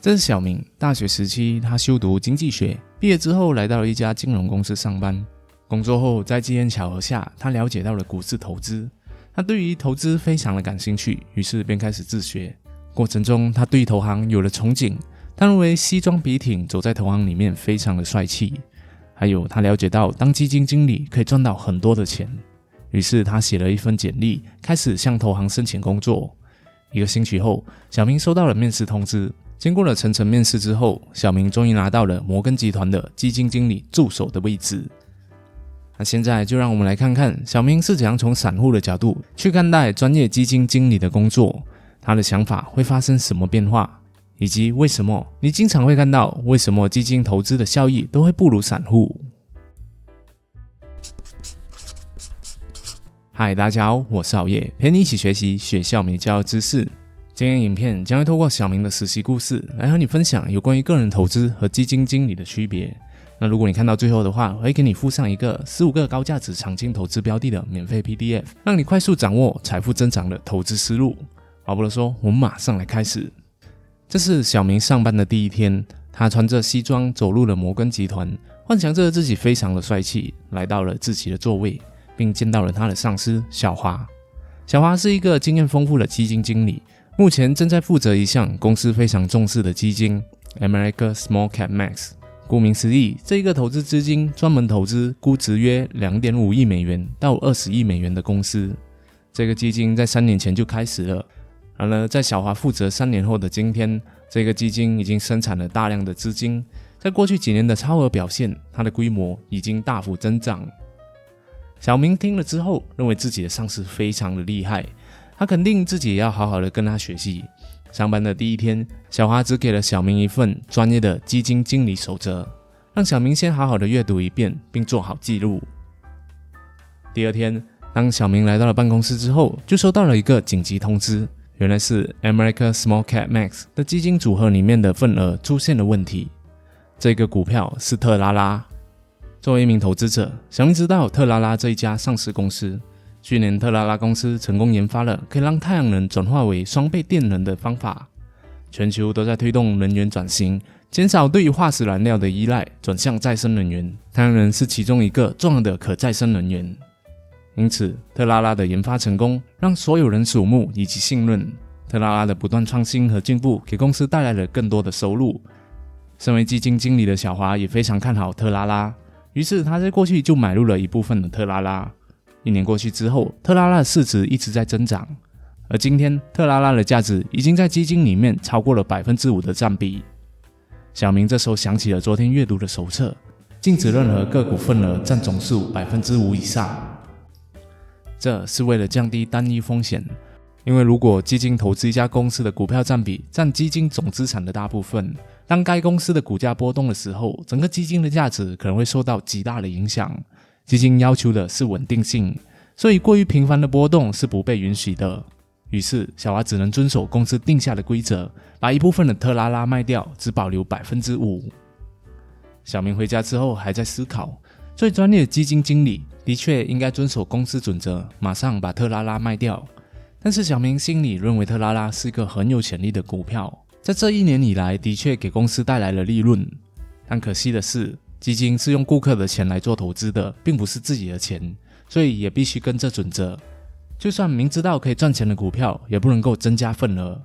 这是小明大学时期，他修读经济学，毕业之后来到了一家金融公司上班。工作后，在机缘巧合下，他了解到了股市投资。他对于投资非常的感兴趣，于是便开始自学。过程中，他对投行有了憧憬，他认为西装笔挺走在投行里面非常的帅气。还有，他了解到当基金经理可以赚到很多的钱，于是他写了一份简历，开始向投行申请工作。1个星期后，小明收到了面试通知。经过了层层面试之后，小明终于拿到了摩根集团的基金经理助手的位置。那现在就让我们来看看小明是怎样从散户的角度去看待专业基金经理的工作，他的想法会发生什么变化，以及为什么你经常会看到为什么基金投资的效益都会不如散户。嗨，大家好，我是熬夜，陪你一起学习学校没教的知识。今天影片将会透过小明的实习故事来和你分享有关于个人投资和基金经理的区别。那如果你看到最后的话，我会给你附上一个15个高价值长青投资标的的免费 PDF， 让你快速掌握财富增长的投资思路。话不多说，我们马上来开始。这是小明上班的第一天，他穿着西装走入了摩根集团，幻想着自己非常的帅气，来到了自己的座位，并见到了他的上司小华。小华是一个经验丰富的基金经理，目前正在负责一项公司非常重视的基金 America Small Cap Max。 顾名思义，这一个投资资金专门投资估值约 2.5 亿美元到20亿美元的公司。这个基金在3年前就开始了，然而在小华负责3年后的今天，这个基金已经生产了大量的资金，在过去几年的超额表现，它的规模已经大幅增长。小明听了之后，认为自己的上司非常的厉害，他肯定自己也要好好的跟他学习。上班的第一天，小华只给了小明一份专业的基金经理守则，让小明先好好的阅读一遍，并做好记录。第二天，当小明来到了办公室之后，就收到了一个紧急通知，原来是 America Small Cap Max 的基金组合里面的份额出现了问题。这个股票是特拉拉。作为一名投资者，小明知道特拉拉这一家上市公司。去年特拉拉公司成功研发了可以让太阳能转化为双倍电能的方法，全球都在推动能源转型，减少对于化石燃料的依赖，转向再生能源。太阳能是其中一个重要的可再生能源。因此，特拉拉的研发成功让所有人瞩目以及信任。特拉拉的不断创新和进步给公司带来了更多的收入。身为基金经理的小华也非常看好特拉拉，于是他在过去就买入了一部分的特拉拉。1年过去之后，特拉拉的市值一直在增长，而今天特拉拉的价值已经在基金里面超过了 5% 的占比。小明这时候想起了昨天阅读的手册，禁止任何个股份额占总数 5% 以上。这是为了降低单一风险，因为如果基金投资一家公司的股票占比占基金总资产的大部分，当该公司的股价波动的时候，整个基金的价值可能会受到极大的影响。基金要求的是稳定性，所以过于频繁的波动是不被允许的。于是小华只能遵守公司定下的规则，把一部分的特拉拉卖掉，只保留 5%。 小明回家之后还在思考，最专业的基金经理的确应该遵守公司准则，马上把特拉拉卖掉。但是小明心里认为特拉拉是一个很有潜力的股票，在这1年以来的确给公司带来了利润。但可惜的是，基金是用顾客的钱来做投资的，并不是自己的钱，所以也必须跟着准则。就算明知道可以赚钱的股票，也不能够增加份额。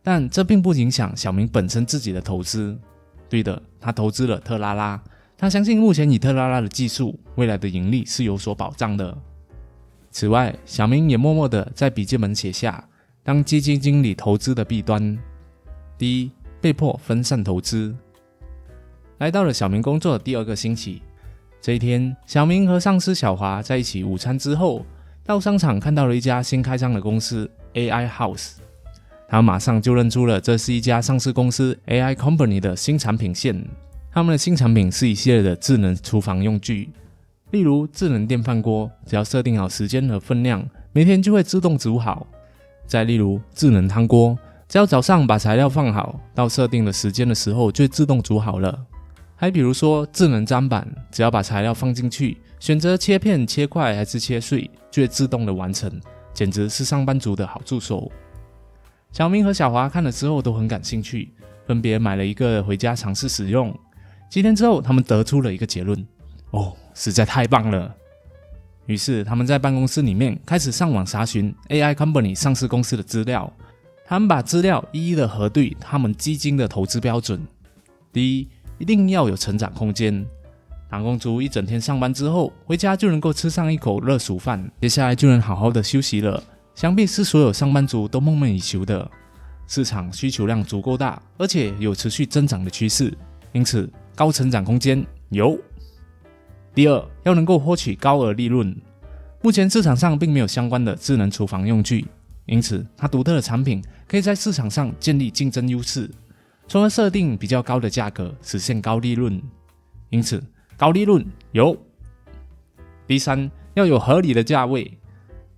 但这并不影响小明本身自己的投资。对的，他投资了特拉拉，他相信目前以特拉拉的技术，未来的盈利是有所保障的。此外，小明也默默地在笔记本写下当基金经理投资的弊端。第一，被迫分散投资。来到了小明工作的第2个星期，这一天，小明和上司小华在一起午餐之后，到商场看到了一家新开张的公司 AI House， 他马上就认出了这是一家上市公司 AI Company 的新产品线。他们的新产品是一系列的智能厨房用具，例如智能电饭锅，只要设定好时间和分量，每天就会自动煮好。再例如智能汤锅，只要早上把材料放好，到设定的时间的时候就会自动煮好了。还比如说智能砧板，只要把材料放进去，选择切片、切块还是切碎，就会自动的完成，简直是上班族的好助手。小明和小华看了之后都很感兴趣，分别买了一个回家尝试使用。几天之后，他们得出了一个结论：实在太棒了！于是他们在办公室里面开始上网查询 AI Company 上市公司的资料。他们把资料一一的核对他们基金的投资标准。第一，一定要有成长空间。打工族一整天上班之后，回家就能够吃上一口热熟饭，接下来就能好好的休息了，想必是所有上班族都梦寐以求的。市场需求量足够大，而且有持续增长的趋势，因此高成长空间有。第二，要能够获取高额利润。目前市场上并没有相关的智能厨房用具，因此它独特的产品可以在市场上建立竞争优势，从而设定比较高的价格，实现高利润。因此高利润有。第三，要有合理的价位。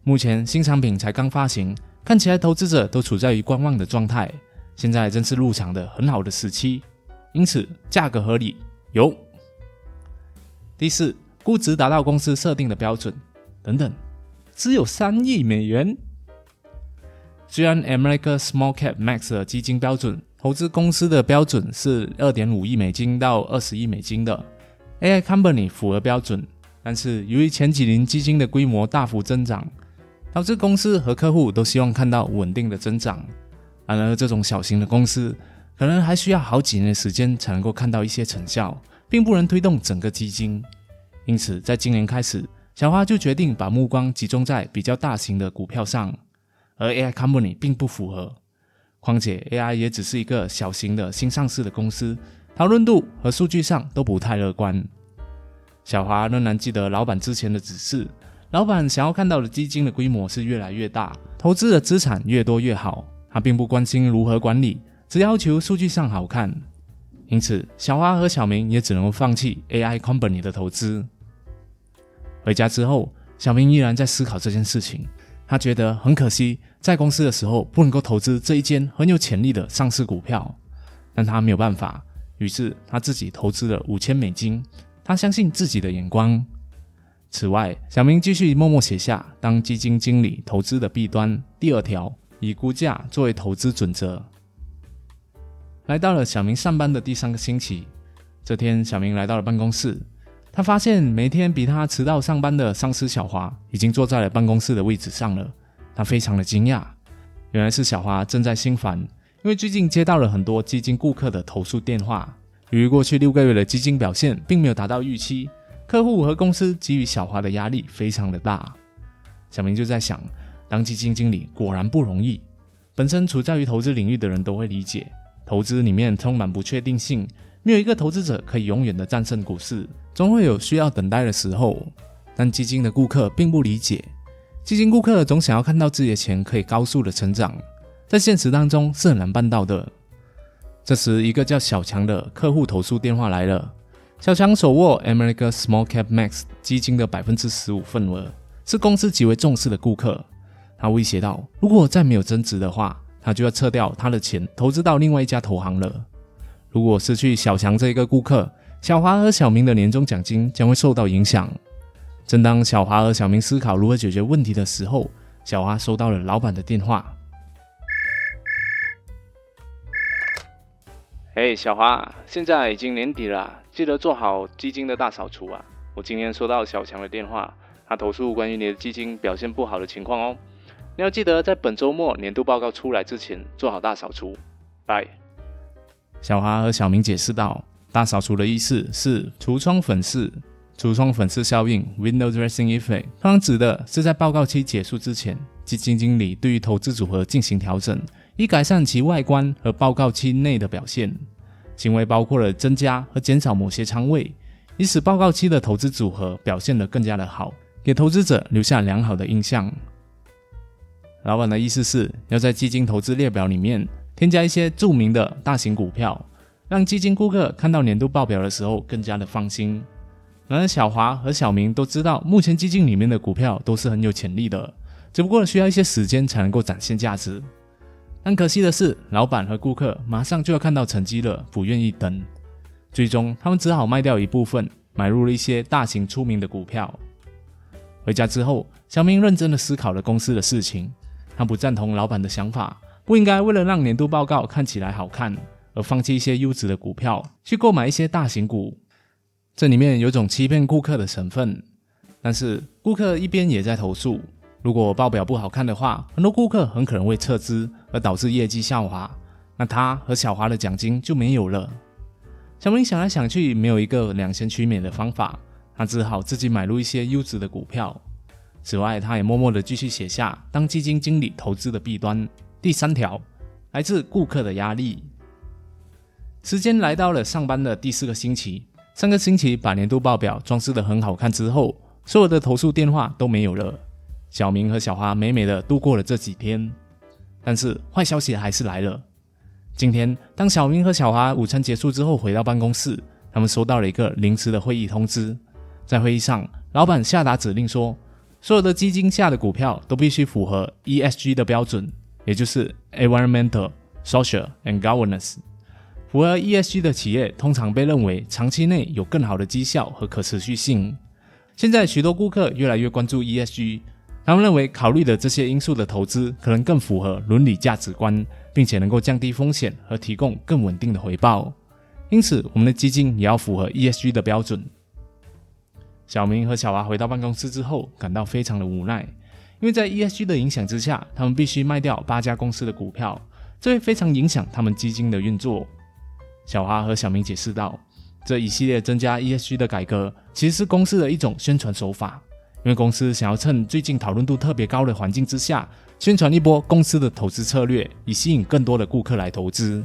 目前新产品才刚发行，看起来投资者都处在于观望的状态，现在正是入场的很好的时期，因此价格合理有。第四，估值达到公司设定的标准等等，只有3亿美元。虽然 America Small Cap Max 的基金标准投资公司的标准是 2.5 亿美金到20亿美金的 AI Company 符合标准，但是由于前几年基金的规模大幅增长，导致公司和客户都希望看到稳定的增长。然而这种小型的公司可能还需要好几年的时间才能够看到一些成效，并不能推动整个基金。因此在今年开始，小花就决定把目光集中在比较大型的股票上，而 AI Company 并不符合。况且 AI 也只是一个小型的新上市的公司，讨论度和数据上都不太乐观。小华仍然记得老板之前的指示，老板想要看到的基金的规模是越来越大，投资的资产越多越好，他并不关心如何管理，只要求数据上好看。因此小花和小明也只能放弃 AI Company 的投资。回家之后，小明依然在思考这件事情，他觉得很可惜在公司的时候不能够投资这一间很有潜力的上市股票，但他没有办法，于是他自己投资了5000美金，他相信自己的眼光。此外，小明继续默默写下当基金经理投资的弊端第2条，以估价作为投资准则。来到了小明上班的第3个星期，这天小明来到了办公室，他发现每天比他迟到上班的上司小华已经坐在了办公室的位置上了，他非常的惊讶，原来是小华正在心烦，因为最近接到了很多基金顾客的投诉电话，由于过去6个月的基金表现并没有达到预期，客户和公司给予小华的压力非常的大。小明就在想，当基金经理果然不容易，本身处在于投资领域的人都会理解，投资里面充满不确定性，没有一个投资者可以永远的战胜股市，总会有需要等待的时候。但基金的顾客并不理解，基金顾客总想要看到自己的钱可以高速的成长，在现实当中是很难办到的。这时一个叫小强的客户投诉电话来了，小强手握 America Small Cap Max 基金的 15% 份额，是公司极为重视的顾客。他威胁到，如果再没有增值的话，他就要撤掉他的钱投资到另外一家投行了。如果失去小强这一个顾客，小华和小明的年终奖金将会受到影响。正当小华和小明思考如何解决问题的时候，小华收到了老板的电话。嘿，小华，现在已经年底了，记得做好基金的大扫除啊！我今天收到小强的电话，他投诉关于你的基金表现不好的情况哦。你要记得在本周末年度报告出来之前做好大扫除。拜。小华和小明解释道，大扫除的意思是橱窗粉饰。橱窗粉饰效应 Window Dressing Effect 通常指的是在报告期结束之前，基金经理对于投资组合进行调整，以改善其外观和报告期内的表现。行为包括了增加和减少某些仓位，以使报告期的投资组合表现得更加的好，给投资者留下良好的印象。老板的意思是要在基金投资列表里面添加一些著名的大型股票，让基金顾客看到年度报表的时候更加的放心。然而小华和小明都知道，目前基金里面的股票都是很有潜力的，只不过需要一些时间才能够展现价值。但可惜的是，老板和顾客马上就要看到成绩了，不愿意等。最终他们只好卖掉一部分，买入了一些大型出名的股票。回家之后，小明认真的思考了公司的事情，他不赞同老板的想法，不应该为了让年度报告看起来好看，而放弃一些优质的股票，去购买一些大型股。这里面有种欺骗顾客的成分，但是顾客一边也在投诉，如果报表不好看的话，很多顾客很可能会撤资，而导致业绩下滑，那他和小华的奖金就没有了。小明想来想去，没有一个两全取美的方法，他只好自己买入一些优质的股票。此外，他也默默地继续写下当基金经理投资的弊端。第3条，来自顾客的压力。时间来到了上班的第4个星期，上个星期把年度报表装饰得很好看之后，所有的投诉电话都没有了。小明和小华美美的度过了这几天，但是坏消息还是来了。今天，当小明和小华午餐结束之后回到办公室，他们收到了一个临时的会议通知。在会议上，老板下达指令说，所有的基金下的股票都必须符合 ESG 的标准，也就是 Environmental, Social and Governance。 符合 ESG 的企业通常被认为长期内有更好的绩效和可持续性。现在许多顾客越来越关注 ESG， 他们认为考虑的这些因素的投资可能更符合伦理价值观，并且能够降低风险和提供更稳定的回报。因此，我们的基金也要符合 ESG 的标准。小明和小华回到办公室之后，感到非常的无奈，因为在 ESG 的影响之下，他们必须卖掉8家公司的股票，这会非常影响他们基金的运作。小华和小明解释道，这一系列增加 ESG 的改革其实是公司的一种宣传手法，因为公司想要趁最近讨论度特别高的环境之下，宣传一波公司的投资策略，以吸引更多的顾客来投资。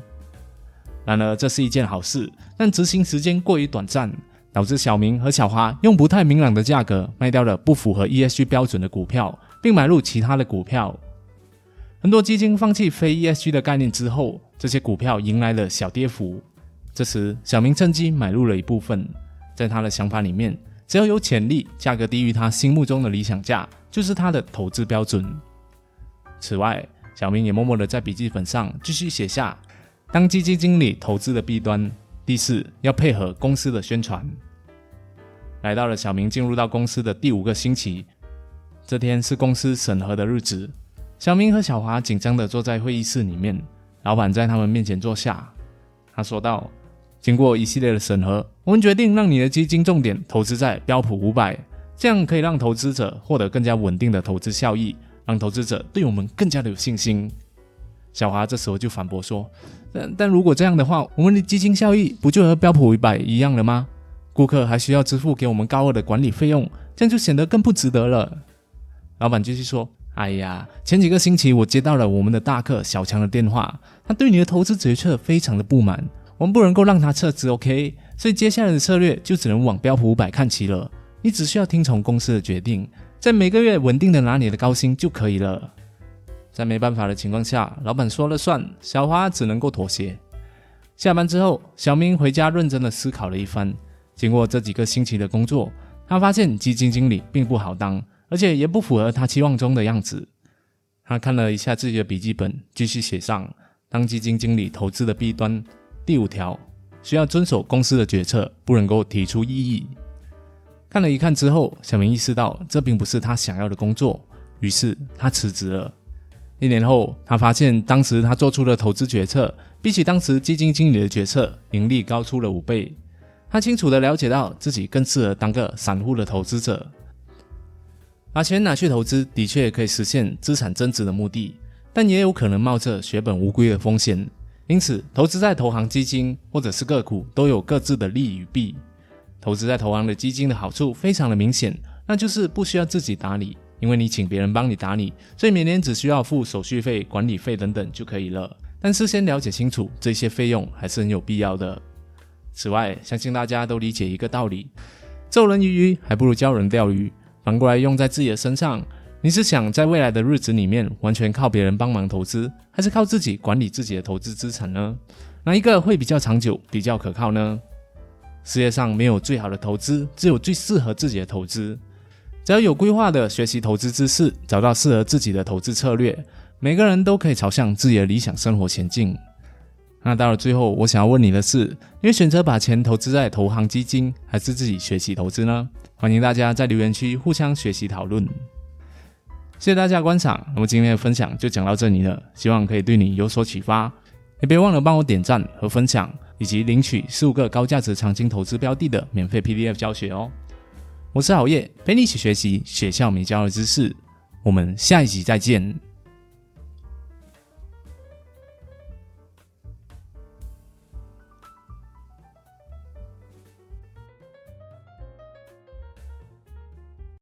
然而这是一件好事，但执行时间过于短暂，导致小明和小华用不太明朗的价格卖掉了不符合 ESG 标准的股票，并买入其他的股票。很多基金放弃非 ESG 的概念之后，这些股票迎来了小跌幅。这时小明趁机买入了一部分，在他的想法里面，只要有潜力，价格低于他心目中的理想价，就是他的投资标准。此外，小明也默默地在笔记本上继续写下当基金经理投资的弊端。第4，要配合公司的宣传。来到了小明进入到公司的第5个星期，这天是公司审核的日子。小明和小华紧张地坐在会议室里面，老板在他们面前坐下，他说道，经过一系列的审核，我们决定让你的基金重点投资在标普500，这样可以让投资者获得更加稳定的投资效益，让投资者对我们更加的有信心。小华这时候就反驳说，但如果这样的话，我们的基金效益不就和标普500一样了吗？顾客还需要支付给我们高额的管理费用，这样就显得更不值得了。老板继续说，哎呀，前几个星期我接到了我们的大客小强的电话，他对你的投资决策非常的不满，我们不能够让他撤资 OK， 所以接下来的策略就只能往标普500看齐了。你只需要听从公司的决定，在每个月稳定的拿你的高薪就可以了。在没办法的情况下，老板说了算，小华只能够妥协。下班之后，小明回家认真的思考了一番，经过这几个星期的工作，他发现基金经理并不好当，而且也不符合他期望中的样子。他看了一下自己的笔记本，继续写上当基金经理投资的弊端。第5条，需要遵守公司的决策，不能够提出异议。看了一看之后，小明意识到这并不是他想要的工作，于是他辞职了。1年后，他发现当时他做出的投资决策，比起当时基金经理的决策，盈利高出了5倍。他清楚地了解到自己更适合当个散户的投资者。把钱拿去投资，的确可以实现资产增值的目的，但也有可能冒着血本无归的风险。因此，投资在投行基金或者是个股都有各自的利与弊。投资在投行的基金的好处非常的明显，那就是不需要自己打理，因为你请别人帮你打理，所以每年只需要付手续费、管理费等等就可以了。但事先了解清楚这些费用还是很有必要的。此外，相信大家都理解一个道理，授人以鱼还不如教人钓鱼。反过来用在自己的身上，你是想在未来的日子里面完全靠别人帮忙投资，还是靠自己管理自己的投资资产呢？哪一个会比较长久、比较可靠呢？世界上没有最好的投资，只有最适合自己的投资。只要有规划的学习投资知识，找到适合自己的投资策略，每个人都可以朝向自己的理想生活前进。那到了最后，我想要问你的是，你会选择把钱投资在投行基金，还是自己学习投资呢？欢迎大家在留言区互相学习讨论。谢谢大家的观赏，那么今天的分享就讲到这里了，希望可以对你有所启发。也别忘了帮我点赞和分享，以及领取15个高价值长青投资标的的免费 PDF 教学哦。我是郝烨，陪你一起学习学校没教的知识，我们下一集再见。